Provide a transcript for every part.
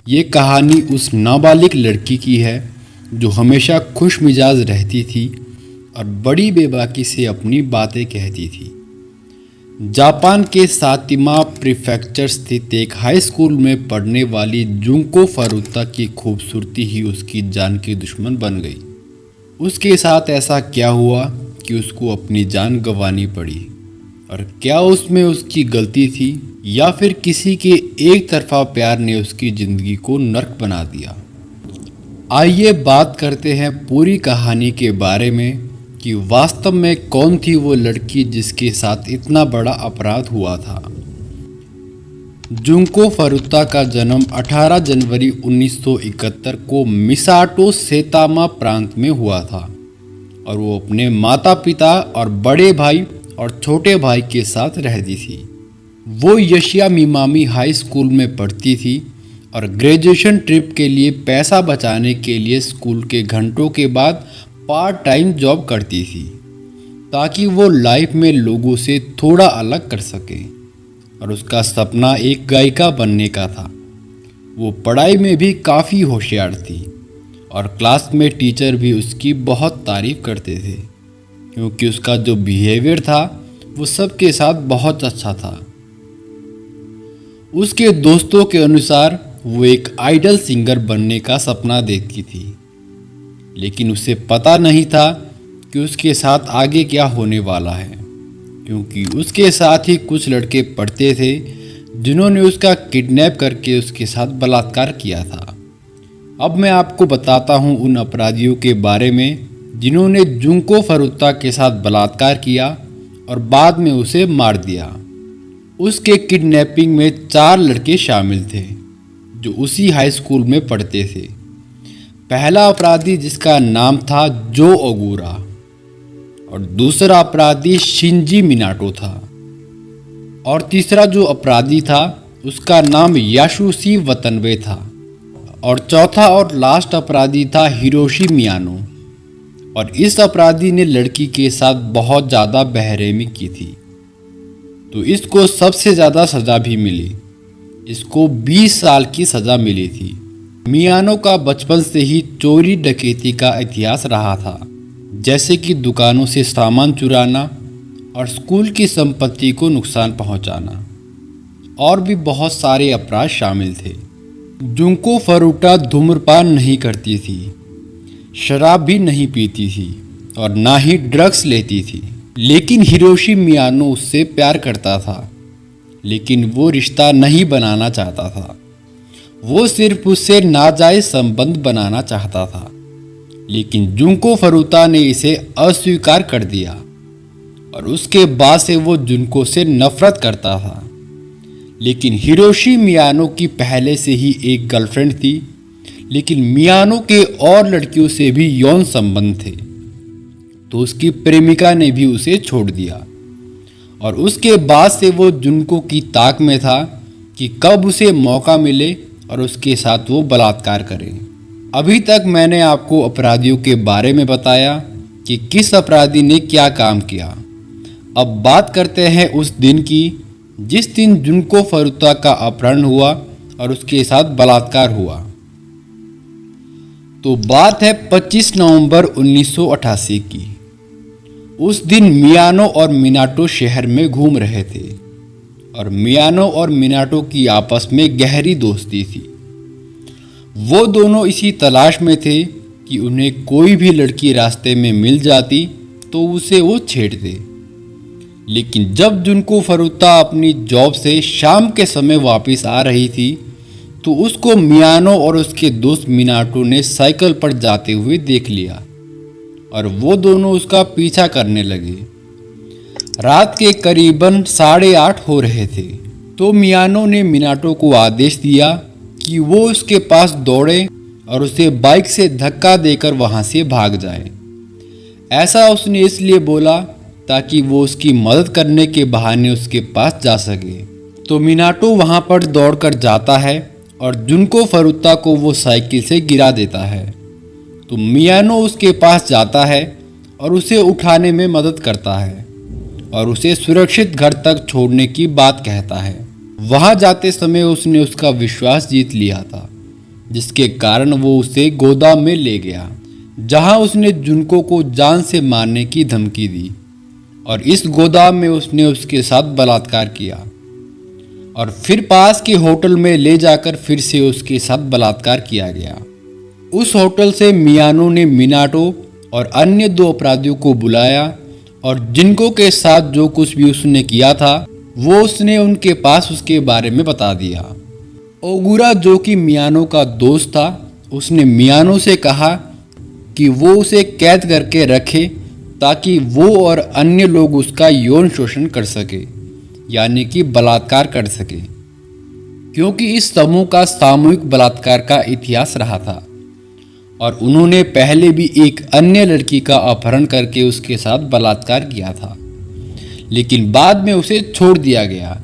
ये कहानी उस नाबालिग लड़की की है जो हमेशा खुश मिजाज रहती थी और बड़ी बेबाकी से अपनी बातें कहती थी। जापान के सातिमा प्रीफेक्चर स्थित एक हाई स्कूल में पढ़ने वाली जुंको फरुता की खूबसूरती ही उसकी जान की दुश्मन बन गई। उसके साथ ऐसा क्या हुआ कि उसको अपनी जान गंवानी पड़ी, और क्या उसमें उसकी गलती थी या फिर किसी के एक तरफा प्यार ने उसकी ज़िंदगी को नर्क बना दिया। आइए बात करते हैं पूरी कहानी के बारे में कि वास्तव में कौन थी वो लड़की जिसके साथ इतना बड़ा अपराध हुआ था। जुंको फरुता का जन्म 18 जनवरी 1971 को मिसाटो सेतामा प्रांत में हुआ था और वो अपने माता पिता और बड़े भाई और छोटे भाई के साथ रहती थी। वो यशिया मिमामी हाई स्कूल में पढ़ती थी और ग्रेजुएशन ट्रिप के लिए पैसा बचाने के लिए स्कूल के घंटों के बाद पार्ट टाइम जॉब करती थी ताकि वो लाइफ में लोगों से थोड़ा अलग कर सके। और उसका सपना एक गायिका बनने का था। वो पढ़ाई में भी काफ़ी होशियार थी और क्लास में टीचर भी उसकी बहुत तारीफ करते थे क्योंकि उसका जो बिहेवियर था वो सबके साथ बहुत अच्छा था। उसके दोस्तों के अनुसार वो एक आइडल सिंगर बनने का सपना देखती थी, लेकिन उसे पता नहीं था कि उसके साथ आगे क्या होने वाला है, क्योंकि उसके साथ ही कुछ लड़के पढ़ते थे जिन्होंने उसका किडनैप करके उसके साथ बलात्कार किया था। अब मैं आपको बताता हूँ उन अपराधियों के बारे में जिन्होंने जुंको फरुता के साथ बलात्कार किया और बाद में उसे मार दिया। उसके किडनैपिंग में 4 लड़के शामिल थे जो उसी हाई स्कूल में पढ़ते थे। पहला अपराधी जिसका नाम था जो ओगुरा और दूसरा अपराधी शिंजी मिनाटो था और तीसरा जो अपराधी था उसका नाम यासुशी वतनबे था और चौथा और लास्ट अपराधी था हिरोशी मियानो। और इस अपराधी ने लड़की के साथ बहुत ज़्यादा बेरहमी की थी, तो इसको सबसे ज़्यादा सज़ा भी मिली। इसको 20 साल की सज़ा मिली थी। मियानो का बचपन से ही चोरी डकैती का इतिहास रहा था, जैसे कि दुकानों से सामान चुराना और स्कूल की संपत्ति को नुकसान पहुंचाना, और भी बहुत सारे अपराध शामिल थे। जुंको फरुटा धूम्रपान नहीं करती थी, शराब भी नहीं पीती थी और ना ही ड्रग्स लेती थी, लेकिन हिरोशी मियानो उससे प्यार करता था, लेकिन वो रिश्ता नहीं बनाना चाहता था। वो सिर्फ उससे नाजायज़ संबंध बनाना चाहता था, लेकिन जुंको फरुता ने इसे अस्वीकार कर दिया और उसके बाद से वो जुंको से नफरत करता था। लेकिन हिरोशी मियानो की पहले से ही एक गर्लफ्रेंड थी, लेकिन मियानो के और लड़कियों से भी यौन संबंध थे, तो उसकी प्रेमिका ने भी उसे छोड़ दिया और उसके बाद से वो जुंको की ताक में था कि कब उसे मौका मिले और उसके साथ वो बलात्कार करे। अभी तक मैंने आपको अपराधियों के बारे में बताया कि किस अपराधी ने क्या काम किया। अब बात करते हैं उस दिन की जिस दिन जुंको फरुता का अपहरण हुआ और उसके साथ बलात्कार हुआ। तो बात है 25 नवंबर 1988 की। उस दिन मियानो और मिनाटो शहर में घूम रहे थे और मियानो और मिनाटो की आपस में गहरी दोस्ती थी। वो दोनों इसी तलाश में थे कि उन्हें कोई भी लड़की रास्ते में मिल जाती तो उसे वो छेड़ते। लेकिन जब जुंको फरुता अपनी जॉब से शाम के समय वापस आ रही थी तो उसको मियानो और उसके दोस्त मिनाटो ने साइकिल पर जाते हुए देख लिया और वो दोनों उसका पीछा करने लगे। रात के करीबन 8:30 हो रहे थे, तो मियानो ने मिनाटो को आदेश दिया कि वो उसके पास दौड़े और उसे बाइक से धक्का देकर वहाँ से भाग जाए। ऐसा उसने इसलिए बोला ताकि वो उसकी मदद करने के बहाने उसके पास जा सके। तो मिनाटो वहाँ पर दौड़कर जाता है और जुंको फरुता को वो साइकिल से गिरा देता है। तो मियानो उसके पास जाता है और उसे उठाने में मदद करता है और उसे सुरक्षित घर तक छोड़ने की बात कहता है। वहाँ जाते समय उसने उसका विश्वास जीत लिया था जिसके कारण वो उसे गोदाम में ले गया, जहां उसने जुनको को जान से मारने की धमकी दी और इस गोदाम में उसने उसके साथ बलात्कार किया और फिर पास के होटल में ले जाकर फिर से उसके साथ बलात्कार किया गया। उस होटल से मियानो ने मिनाटो और अन्य 2 अपराधियों को बुलाया और जिनको के साथ जो कुछ भी उसने किया था वो उसने उनके पास उसके बारे में बता दिया। ओगुरा, जो कि मियानो का दोस्त था, उसने मियानो से कहा कि वो उसे कैद करके रखे ताकि वो और अन्य लोग उसका यौन शोषण कर सके, यानी कि बलात्कार कर सके, क्योंकि इस समूह का सामूहिक बलात्कार का इतिहास रहा था और उन्होंने पहले भी एक अन्य लड़की का अपहरण करके उसके साथ बलात्कार किया था, लेकिन बाद में उसे छोड़ दिया गया।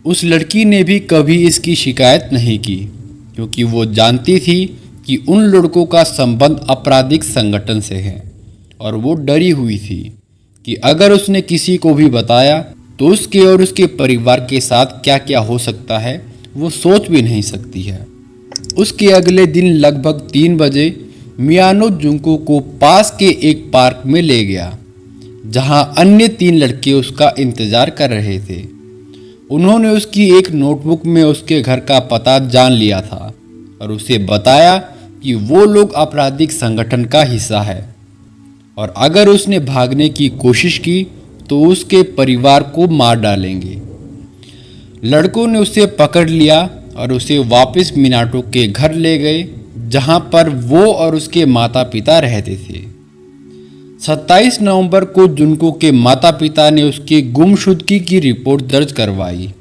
उस लड़की ने भी कभी इसकी शिकायत नहीं की, क्योंकि वो जानती थी कि उन लड़कों का संबंध आपराधिक संगठन से है और वो डरी हुई थी कि अगर उसने किसी को भी बताया तो उसके और उसके परिवार के साथ क्या क्या हो सकता है वो सोच भी नहीं सकती है। उसके अगले दिन लगभग 3 बजे मियानो जुंको को पास के एक पार्क में ले गया, जहां अन्य 3 लड़के उसका इंतजार कर रहे थे। उन्होंने उसकी एक नोटबुक में उसके घर का पता जान लिया था और उसे बताया कि वो लोग आपराधिक संगठन का हिस्सा है और अगर उसने भागने की कोशिश की तो उसके परिवार को मार डालेंगे। लड़कों ने उसे पकड़ लिया और उसे वापस मिनाटो के घर ले गए, जहां पर वो और उसके माता पिता रहते थे। 27 नवंबर को जुनको के माता पिता ने उसकी गुमशुदगी की रिपोर्ट दर्ज करवाई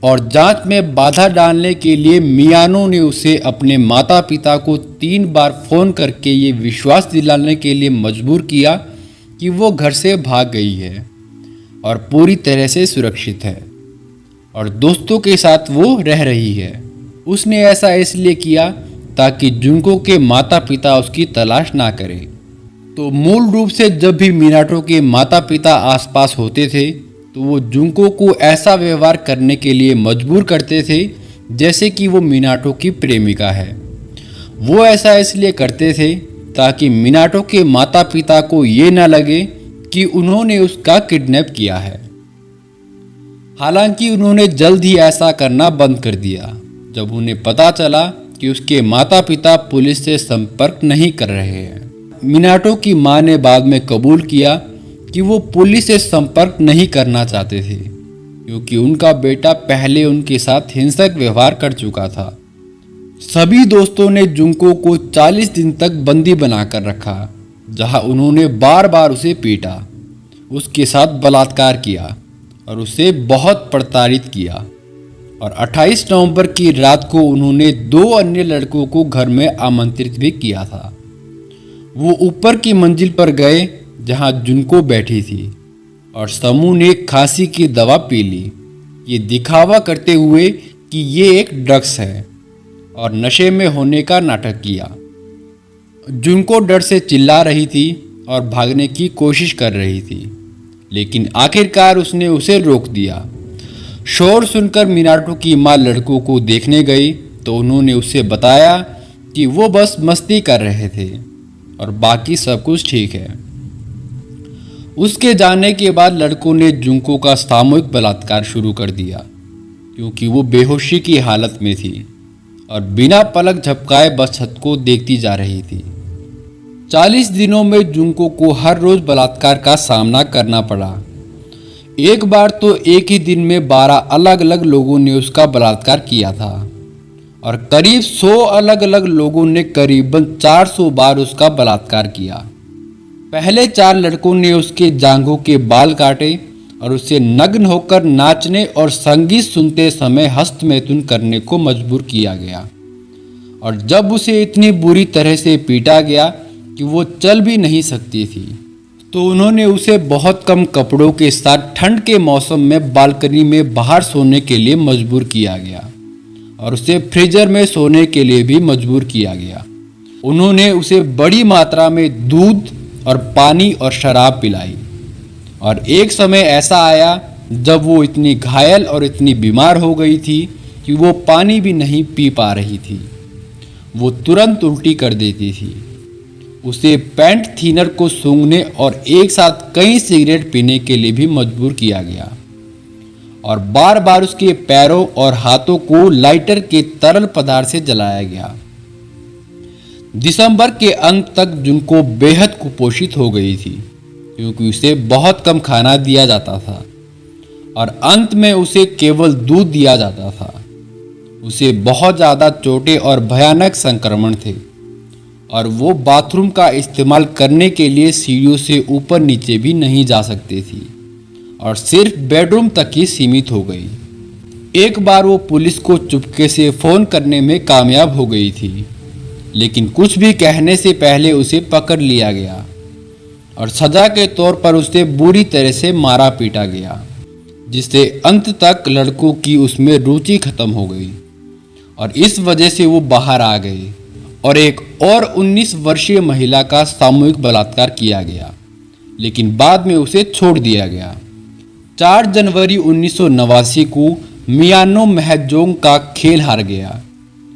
और जांच में बाधा डालने के लिए मियानो ने उसे अपने माता पिता को 3 बार फ़ोन करके ये विश्वास दिलाने के लिए मजबूर किया कि वो घर से भाग गई है और पूरी तरह से सुरक्षित है और दोस्तों के साथ वो रह रही है। उसने ऐसा इसलिए किया ताकि जुनको के माता पिता उसकी तलाश ना करें। तो मूल रूप से जब भी मिनाटो के माता पिता आसपास होते थे तो वो जुनको को ऐसा व्यवहार करने के लिए मजबूर करते थे जैसे कि वो मिनाटो की प्रेमिका है। वो ऐसा इसलिए करते थे ताकि मिनाटो के माता पिता को ये ना लगे कि उन्होंने उसका किडनैप किया है। हालांकि उन्होंने जल्द ही ऐसा करना बंद कर दिया जब उन्हें पता चला कि उसके माता पिता पुलिस से संपर्क नहीं कर रहे हैं। मिनाटो की मां ने बाद में कबूल किया कि वो पुलिस से संपर्क नहीं करना चाहते थे, क्योंकि उनका बेटा पहले उनके साथ हिंसक व्यवहार कर चुका था। सभी दोस्तों ने जुनको को 40 दिन तक बंदी बनाकर रखा, जहां उन्होंने बार बार उसे पीटा, उसके साथ बलात्कार किया और उसे बहुत प्रताड़ित किया। और 28 नवंबर की रात को उन्होंने 2 अन्य लड़कों को घर में आमंत्रित भी किया था। वो ऊपर की मंजिल पर गए जहां जुनको बैठी थी और समूह ने खांसी की दवा पी ली, ये दिखावा करते हुए कि ये एक ड्रग्स है, और नशे में होने का नाटक किया। जुनको डर से चिल्ला रही थी और भागने की कोशिश कर रही थी, लेकिन आखिरकार उसने उसे रोक दिया। शोर सुनकर मिनाटो की मां लड़कों को देखने गई तो उन्होंने उसे बताया कि वो बस मस्ती कर रहे थे और बाकी सब कुछ ठीक है। उसके जाने के बाद लड़कों ने जुनको का सामूहिक बलात्कार शुरू कर दिया, क्योंकि वो बेहोशी की हालत में थी और बिना पलक झपकाए बस छत को देखती जा रही थी। 40 दिनों में जुनको को हर रोज बलात्कार का सामना करना पड़ा। एक बार तो एक ही दिन में 12 अलग अलग लोगों ने उसका बलात्कार किया था और करीब 100 अलग अलग लोगों ने करीबन 400 बार उसका बलात्कार किया। पहले 4 लड़कों ने उसके जांघों के बाल काटे और उसे नग्न होकर नाचने और संगीत सुनते समय हस्तमैथुन करने को मजबूर किया गया। और जब उसे इतनी बुरी तरह से पीटा गया कि वो चल भी नहीं सकती थी, तो उन्होंने उसे बहुत कम कपड़ों के साथ ठंड के मौसम में बालकनी में बाहर सोने के लिए मजबूर किया गया और उसे फ्रीजर में सोने के लिए भी मजबूर किया गया। उन्होंने उसे बड़ी मात्रा में दूध और पानी और शराब पिलाई और एक समय ऐसा आया जब वो इतनी घायल और इतनी बीमार हो गई थी कि वो पानी भी नहीं पी पा रही थी। वो तुरंत उल्टी कर देती थी। उसे पैंट थिनर को सूंघने और एक साथ कई सिगरेट पीने के लिए भी मजबूर किया गया और बार बार उसके पैरों और हाथों को लाइटर के तरल पदार्थ से जलाया गया। दिसंबर के अंत तक जुनको बेहद कुपोषित हो गई थी क्योंकि उसे बहुत कम खाना दिया जाता था और अंत में उसे केवल दूध दिया जाता था। उसे बहुत ज़्यादा चोटें और भयानक संक्रमण थे और वो बाथरूम का इस्तेमाल करने के लिए सीढ़ियों से ऊपर नीचे भी नहीं जा सकती थी और सिर्फ बेडरूम तक ही सीमित हो गई। एक बार वो पुलिस को चुपके से फ़ोन करने में कामयाब हो गई थी, लेकिन कुछ भी कहने से पहले उसे पकड़ लिया गया और सज़ा के तौर पर उसे बुरी तरह से मारा पीटा गया, जिससे अंत तक लड़कों की उसमें रुचि खत्म हो गई और इस वजह से वो बाहर आ गए और एक और 19 वर्षीय महिला का सामूहिक बलात्कार किया गया, लेकिन बाद में उसे छोड़ दिया गया। 4 जनवरी 1989 को मियानो महजोंग का खेल हार गया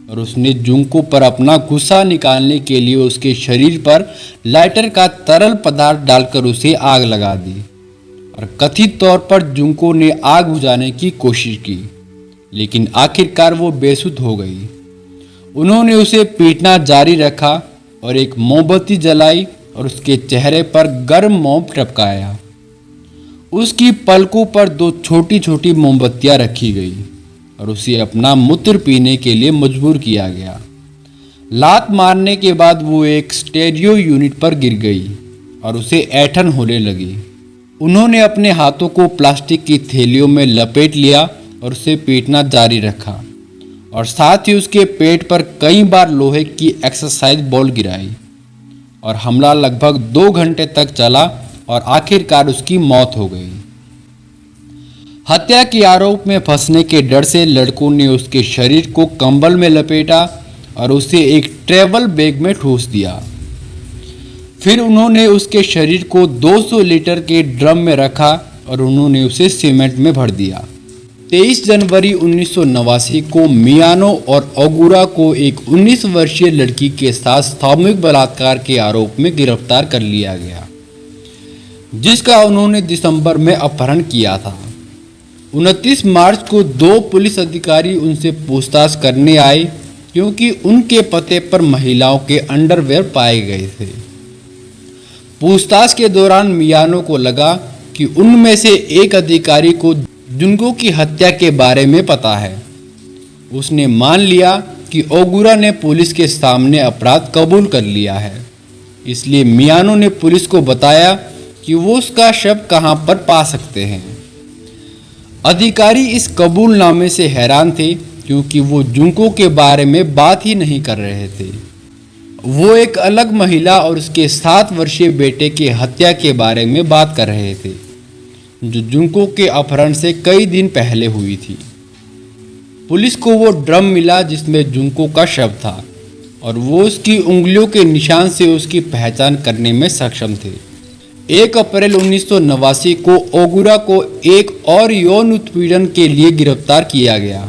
और उसने जुंको पर अपना गुस्सा निकालने के लिए उसके शरीर पर लाइटर का तरल पदार्थ डालकर उसे आग लगा दी और कथित तौर पर जुंको ने आग बुझाने की कोशिश की, लेकिन आखिरकार वो बेसुध हो गई। उन्होंने उसे पीटना जारी रखा और एक मोमबत्ती जलाई और उसके चेहरे पर गर्म मोम टपकाया। उसकी पलकों पर 2 छोटी छोटी मोमबत्तियां रखी गई और उसे अपना मूत्र पीने के लिए मजबूर किया गया। लात मारने के बाद वो एक स्टेरियो यूनिट पर गिर गई और उसे ऐंठन होने लगी। उन्होंने अपने हाथों को प्लास्टिक की थैलियों में लपेट लिया और उसे पीटना जारी रखा और साथ ही उसके पेट पर कई बार लोहे की एक्सरसाइज बॉल गिराई और हमला लगभग 2 घंटे तक चला और आखिरकार उसकी मौत हो गई। हत्या के आरोप में फंसने के डर से लड़कों ने उसके शरीर को कंबल में लपेटा और उसे एक ट्रैवल बैग में ठूस दिया। फिर उन्होंने उसके शरीर को 200 लीटर के ड्रम में रखा और उन्होंने उसे सीमेंट में भर दिया। 23 जनवरी 1989 को मियानो और ओगुरा को एक 19 वर्षीय लड़की के साथ सामूहिक बलात्कार के आरोप में गिरफ्तार कर लिया गया, जिसका उन्होंने दिसंबर में अपहरण किया था। 29 मार्च को 2 पुलिस अधिकारी उनसे पूछताछ करने आए क्योंकि उनके पते पर महिलाओं के अंडरवेयर पाए गए थे। पूछताछ के दौरान मियानो को लगा कि उनमें से एक अधिकारी को जुंको की हत्या के बारे में पता है। उसने मान लिया कि ओगुरा ने पुलिस के सामने अपराध कबूल कर लिया है, इसलिए मियानो ने पुलिस को बताया कि वो उसका शव कहां पर पा सकते हैं। अधिकारी इस कबूलनामे से हैरान थे क्योंकि वो जुंको के बारे में बात ही नहीं कर रहे थे। वो एक अलग महिला और उसके 7 वर्षीय बेटे की हत्या के बारे में बात कर रहे थे, जो जुंको के अपहरण से कई दिन पहले हुई थी। पुलिस को वो ड्रम मिला जिसमें जुंको का शव था और वो उसकी उंगलियों के निशान से उसकी पहचान करने में सक्षम थे। 1 अप्रैल 1989 को ओगुरा को एक और यौन उत्पीड़न के लिए गिरफ्तार किया गया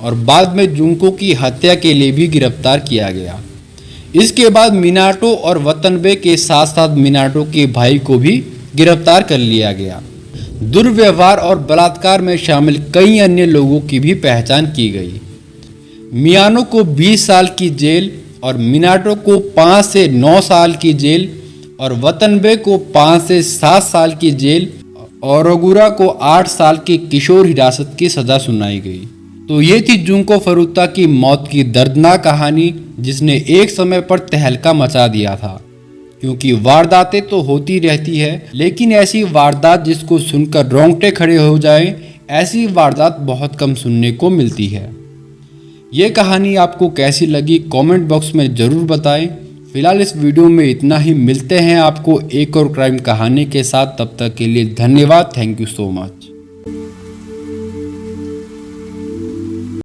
और बाद में जुंको की हत्या के लिए भी गिरफ्तार किया गया। इसके बाद मिनाटो और वतनबे के साथ साथ मिनाटो के भाई को भी गिरफ्तार कर लिया गया। दुर्व्यवहार और बलात्कार में शामिल कई अन्य लोगों की भी पहचान की गई। मियानो को 20 साल की जेल और मिनाटो को 5 से 9 साल की जेल और वतनबे को 5 से 7 साल की जेल और ओगुरा को 8 साल की किशोर हिरासत की सज़ा सुनाई गई। तो ये थी जुंको फरुता की मौत की दर्दनाक कहानी, जिसने एक समय पर तहलका मचा दिया था। क्योंकि वारदातें तो होती रहती है, लेकिन ऐसी वारदात जिसको सुनकर रोंगटे खड़े हो जाए, ऐसी वारदात बहुत कम सुनने को मिलती है। ये कहानी आपको कैसी लगी कमेंट बॉक्स में ज़रूर बताएं। फिलहाल इस वीडियो में इतना ही। मिलते हैं आपको एक और क्राइम कहानी के साथ। तब तक के लिए धन्यवाद। Thank you so much.